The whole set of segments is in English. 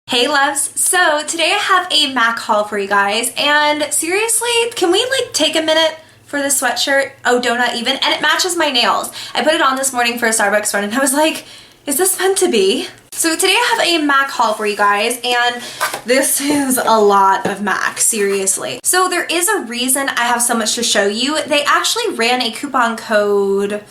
Hey loves, so today I have a MAC haul for you guys, and seriously, can we take a minute for this sweatshirt? Oh, donut even, and it matches my nails. I put it on this morning for a Starbucks run and I was like, is this meant to be? So today I have a MAC haul for you guys, and this is a lot of MAC, seriously. So there is a reason I have so much to show you. They actually ran a coupon code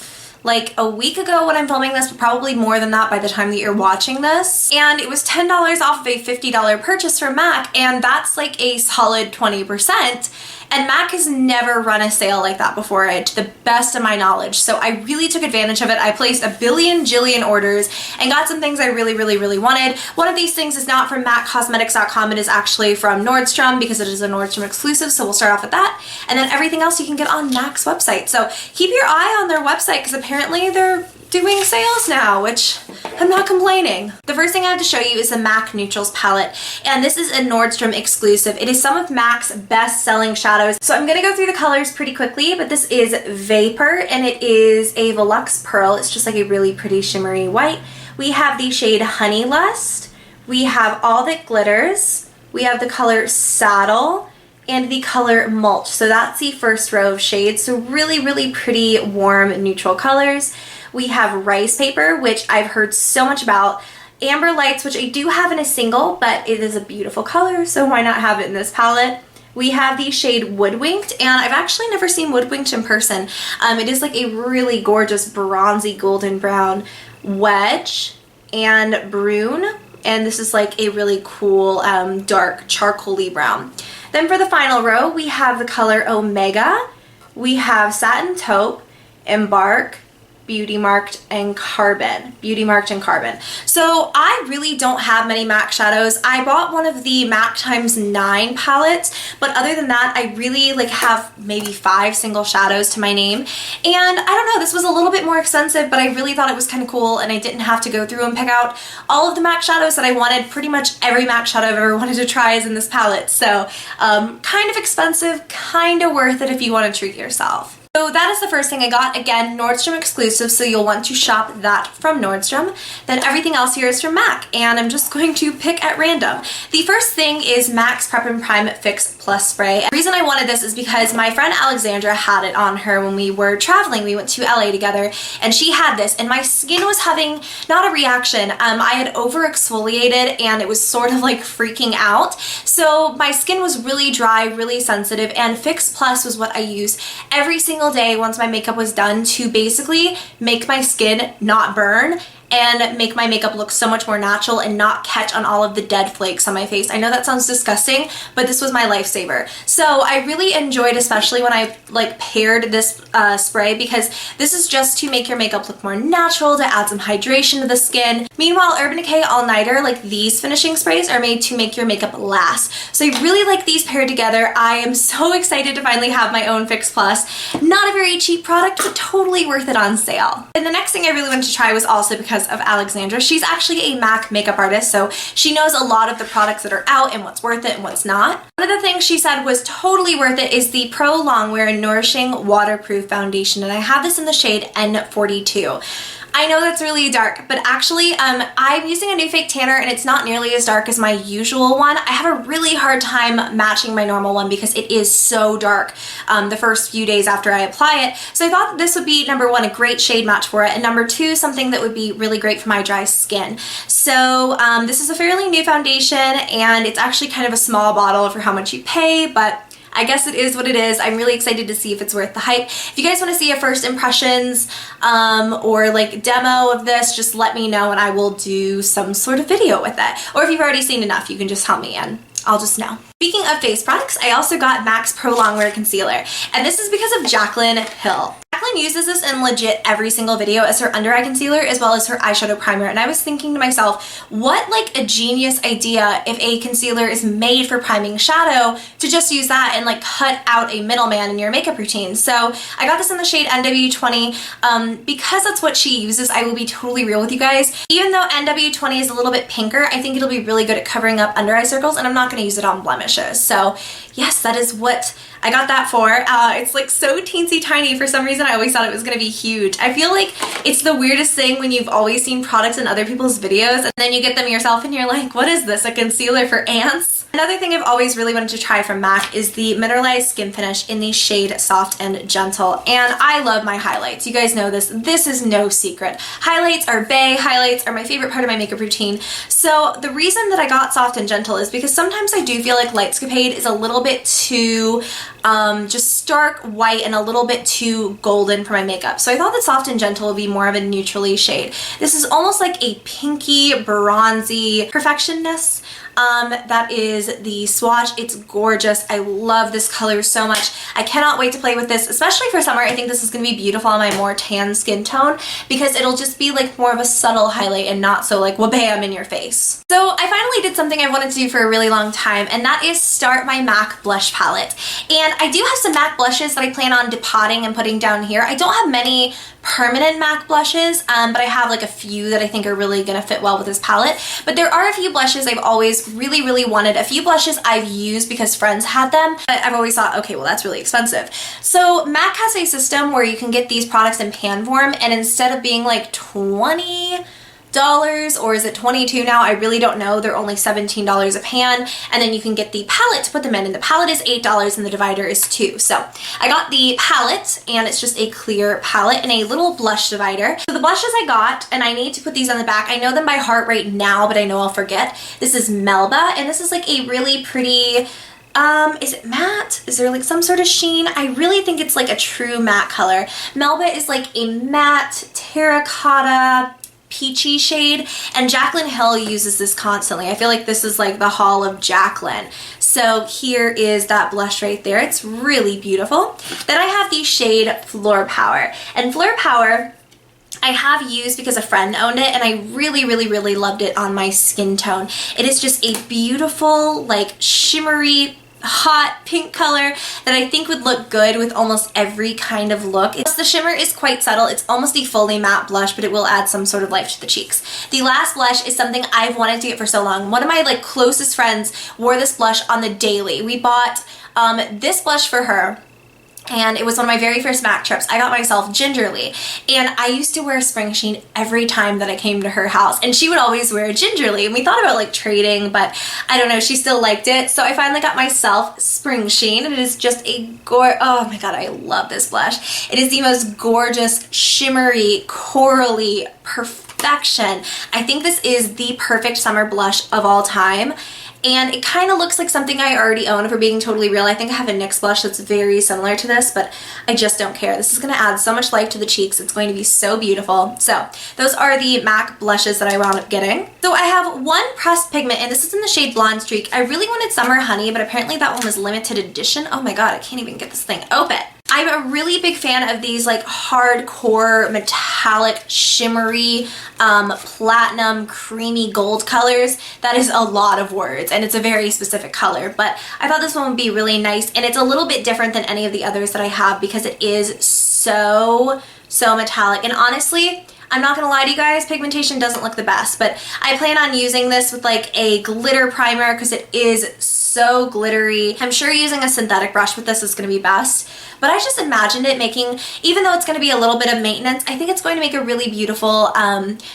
like a week ago when I'm filming this, but probably more than that by the time that you're watching this. And it was $10 off of a $50 purchase from MAC, and that's like a solid 20%. And MAC has never run a sale like that before, to the best of my knowledge. So I really took advantage of it. I placed a billion jillion orders and got some things I really wanted. One of these things is not from MACcosmetics.com. It is actually from Nordstrom because it is a Nordstrom exclusive. So we'll start off with that. And then everything else you can get on MAC's website. So keep your eye on their website because apparently they're doing sales now, which I'm not complaining. The first thing I have to show you is the MAC Neutrals palette, and this is a Nordstrom exclusive. It is some of MAC's best-selling shadows. So I'm gonna go through the colors pretty quickly, but this is Vapor, and it is a Volux Pearl. It's just like a really pretty shimmery white. We have the shade Honey Lust. We have All That Glitters. We have the color Saddle and the color Mulch. So that's the first row of shades. So really pretty warm neutral colors. We have Rice Paper, which I've heard so much about. Amber Lights, which I do have in a single, but it is a beautiful color, so why not have it in this palette? We have the shade Woodwinked, and I've actually never seen Woodwinked in person. It is like a really gorgeous bronzy golden brown. Wedge and Brune, and this is like a really cool dark charcoaly brown. Then for the final row, we have the color Omega. We have Satin Taupe, Embark, Beauty Marked, and Carbon. Beauty Marked and Carbon. So I really don't have many MAC shadows. I bought one of the MAC x9 palettes, but other than that, I really have maybe 5 single shadows to my name. And I don't know, this was a little bit more expensive, but I really thought it was kind of cool, and I didn't have to go through and pick out all of the MAC shadows that I wanted. Pretty much every MAC shadow I've ever wanted to try is in this palette. So kind of expensive, kind of worth it if you want to treat yourself. So that is the first thing I got. Again, Nordstrom exclusive, so you'll want to shop that from Nordstrom. Then everything else here is from MAC, and I'm just going to pick at random. The first thing is MAC's Prep and Prime Fix Plus Spray. The reason I wanted this is because my friend Alexandra had it on her when we were traveling. We went to LA together, and she had this, and my skin was having, not a reaction, I had over exfoliated, and it was sort of like freaking out. So my skin was really dry, really sensitive, and Fix Plus was what I used every single day once my makeup was done to basically make my skin not burn and make my makeup look so much more natural and not catch on all of the dead flakes on my face. I know that sounds disgusting, but this was my lifesaver. So I really enjoyed, especially when I paired this spray, because this is just to make your makeup look more natural, to add some hydration to the skin. Meanwhile, Urban Decay All Nighter, these finishing sprays, are made to make your makeup last. So I really like these paired together. I am so excited to finally have my own Fix Plus. Not a very cheap product, but totally worth it on sale. And the next thing I really wanted to try was also because of Alexandra. She's actually a MAC makeup artist, so she knows a lot of the products that are out and what's worth it and what's not. One of the things she said was totally worth it is the Pro Longwear Nourishing Waterproof Foundation, and I have this in the shade N42. I know that's really dark, but actually I'm using a new fake tanner, and it's not nearly as dark as my usual one. I have a really hard time matching my normal one because it is so dark the first few days after I apply it. So I thought that this would be, number one, a great shade match for it, and number two, something that would be really great for my dry skin. So this is a fairly new foundation, and it's actually kind of a small bottle for how much you pay, but I guess it is what it is. I'm really excited to see if it's worth the hype. If you guys want to see a first impressions or demo of this, just let me know and I will do some sort of video with it. Or if you've already seen enough, you can just tell me and I'll just know. Speaking of face products, I also got MAC's Pro Longwear Concealer, and this is because of Jaclyn Hill. Jaclyn uses this in legit every single video as her under eye concealer as well as her eyeshadow primer, and I was thinking to myself, what a genius idea if a concealer is made for priming shadow to just use that and cut out a middleman in your makeup routine. So I got this in the shade NW20 because that's what she uses. I will be totally real with you guys. Even though NW20 is a little bit pinker, I think it'll be really good at covering up under eye circles, and I'm not going to use it on blemishes. So yes, that is what I got that for. It's so teensy tiny. For some reason I always thought it was gonna be huge. I feel like it's the weirdest thing when you've always seen products in other people's videos and then you get them yourself and you're like, what is this, a concealer for ants? Another thing I've always really wanted to try from MAC is the mineralized skin finish in the shade Soft and Gentle, and I love my highlights. You guys know this. This is no secret. Highlights are bae. Highlights are my favorite part of my makeup routine. So the reason that I got Soft and Gentle is because sometimes I do feel like Lightscapade is a little bit too just stark white and a little bit too golden for my makeup. So I thought that Soft and Gentle would be more of a neutrally shade. This is almost like a pinky, bronzy perfectionness. That is the swatch. It's gorgeous. I love this color so much. I cannot wait to play with this, especially for summer. I think this is going to be beautiful on my more tan skin tone because it'll just be like more of a subtle highlight and not so like wha-bam in your face. So I finally did something I've wanted to do for a really long time, and that is start my MAC blush palette. And I do have some MAC blushes that I plan on depotting and putting down here. I don't have many permanent MAC blushes, but I have like a few that I think are really gonna fit well with this palette. But there are a few blushes I've always really wanted, a few blushes I've used because friends had them, but I've always thought, okay, well that's really expensive. So MAC has a system where you can get these products in pan form, and instead of being like $20, or is it $22 now? I really don't know. They're only $17 a pan, and then you can get the palette to put them in, and the palette is $8 and the divider is $2. So I got the palette, and it's just a clear palette and a little blush divider. So the blushes I got, and I need to put these on the back. I know them by heart right now, but I know I'll forget. This is Melba, and this is like a really pretty, is it matte? Is there like some sort of sheen? I really think it's like a true matte color. Melba is like a matte terracotta peachy shade, and Jaclyn Hill uses this constantly. I feel like this is like the Hall of Jaclyn. So here is that blush right there. It's really beautiful. Then I have the shade Floor Power, and Floor Power I have used because a friend owned it, and I really loved it on my skin tone. It is just a beautiful, like shimmery, hot pink color that I think would look good with almost every kind of look. The shimmer is quite subtle. It's almost a fully matte blush, but it will add some sort of life to the cheeks. The last blush is something I've wanted to get for so long. One of my like closest friends wore this blush on the daily. We bought this blush for her, and it was one of my very first MAC trips. I got myself Gingerly, and I used to wear Spring Sheen every time that I came to her house, and she would always wear Gingerly, and we thought about like trading, but I don't know, she still liked it, so I finally got myself Spring Sheen, and it is just a oh my god, I love this blush. It is the most gorgeous, shimmery, corally perfection. I think this is the perfect summer blush of all time. And it kind of looks like something I already own, if we're being totally real. I think I have a NYX blush that's very similar to this, but I just don't care. This is going to add so much life to the cheeks. It's going to be so beautiful. So those are the MAC blushes that I wound up getting. So I have one pressed pigment, and this is in the shade Blonde Streak. I really wanted Summer Honey, but apparently that one was limited edition. Oh my god, I can't even get this thing open. I'm a really big fan of these like hardcore metallic shimmery platinum creamy gold colors. That is a lot of words, and it's a very specific color, but I thought this one would be really nice, and it's a little bit different than any of the others that I have because it is so metallic. And honestly, I'm not gonna lie to you guys, pigmentation doesn't look the best, but I plan on using this with like a glitter primer because it is so glittery. I'm sure using a synthetic brush with this is gonna be best, but I just imagined it making, even though it's gonna be a little bit of maintenance, I think it's going to make a really beautiful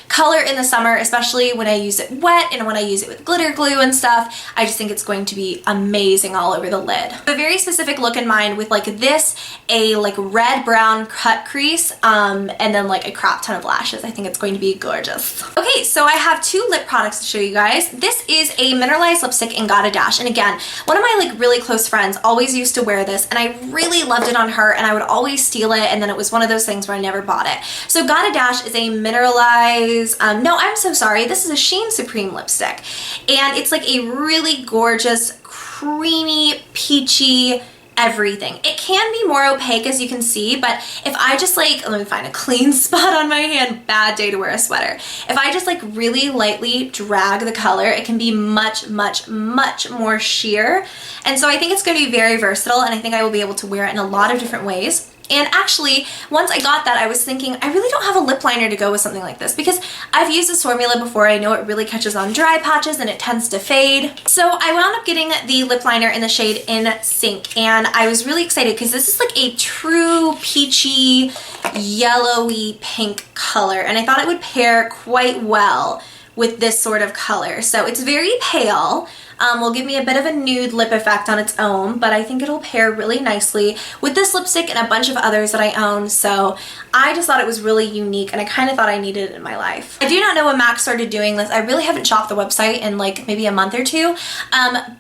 color in the summer, especially when I use it wet and when I use it with glitter glue and stuff. I just think it's going to be amazing all over the lid. I have a very specific look in mind with like this, a like red brown cut crease, and then like a crap ton of lashes. I think it's going to be gorgeous. Okay, so I have two lip products to show you guys. This is a mineralized lipstick in Gotta Dash, and again, one of my like really close friends always used to wear this, and I really loved it on her, and I would always steal it, and then it was one of those things where I never bought it. So Gotta Dash is a mineralized, no, I'm so sorry, this is a Sheen Supreme lipstick, and it's like a really gorgeous, creamy, peachy, everything. It can be more opaque, as you can see, but if I just like, let me find a clean spot on my hand, bad day to wear a sweater. If I just like really lightly drag the color, it can be much more sheer. And so I think it's going to be very versatile, and I think I will be able to wear it in a lot of different ways. And actually, once I got that, I was thinking, I really don't have a lip liner to go with something like this because I've used this formula before. I know it really catches on dry patches and it tends to fade. So I wound up getting the lip liner in the shade In Sync, and I was really excited because this is like a true peachy, yellowy pink color, and I thought it would pair quite well with this sort of color. So it's very pale. Will give me a bit of a nude lip effect on its own, but I think it'll pair really nicely with this lipstick and a bunch of others that I own. So I just thought it was really unique, and I kind of thought I needed it in my life. I do not know when MAC started doing this. I really haven't shopped the website in like maybe a month or two,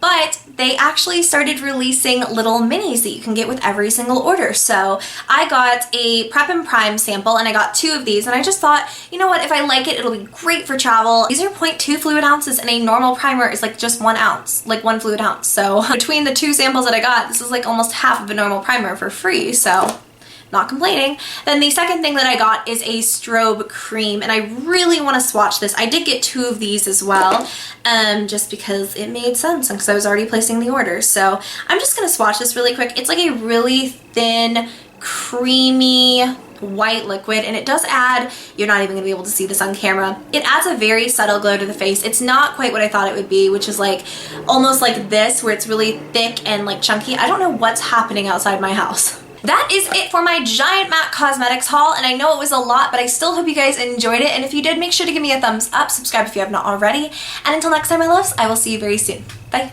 but they actually started releasing little minis that you can get with every single order. So I got a Prep and Prime sample, and I got 2 of these, and I just thought, you know what, if I like it, it'll be great for travel. These are 0.2 fluid ounces, and a normal primer is like just 1 ounce, like 1 fluid ounce. So between the 2 samples that I got, this is like almost half of a normal primer for free, so not complaining. Then the second thing that I got is a strobe cream, and I really want to swatch this. I did get 2 of these as well, just because it made sense and because I was already placing the order. So I'm just going to swatch this really quick. It's like a really thin, creamy white liquid, and it does add, you're not even going to be able to see this on camera, it adds a very subtle glow to the face. It's not quite what I thought it would be, which is like almost like this, where it's really thick and like chunky. I don't know what's happening outside my house. That is it for my giant MAC Cosmetics haul, and I know it was a lot, but I still hope you guys enjoyed it, and if you did, make sure to give me a thumbs up, subscribe if you have not already, and until next time, my loves, I will see you very soon. Bye!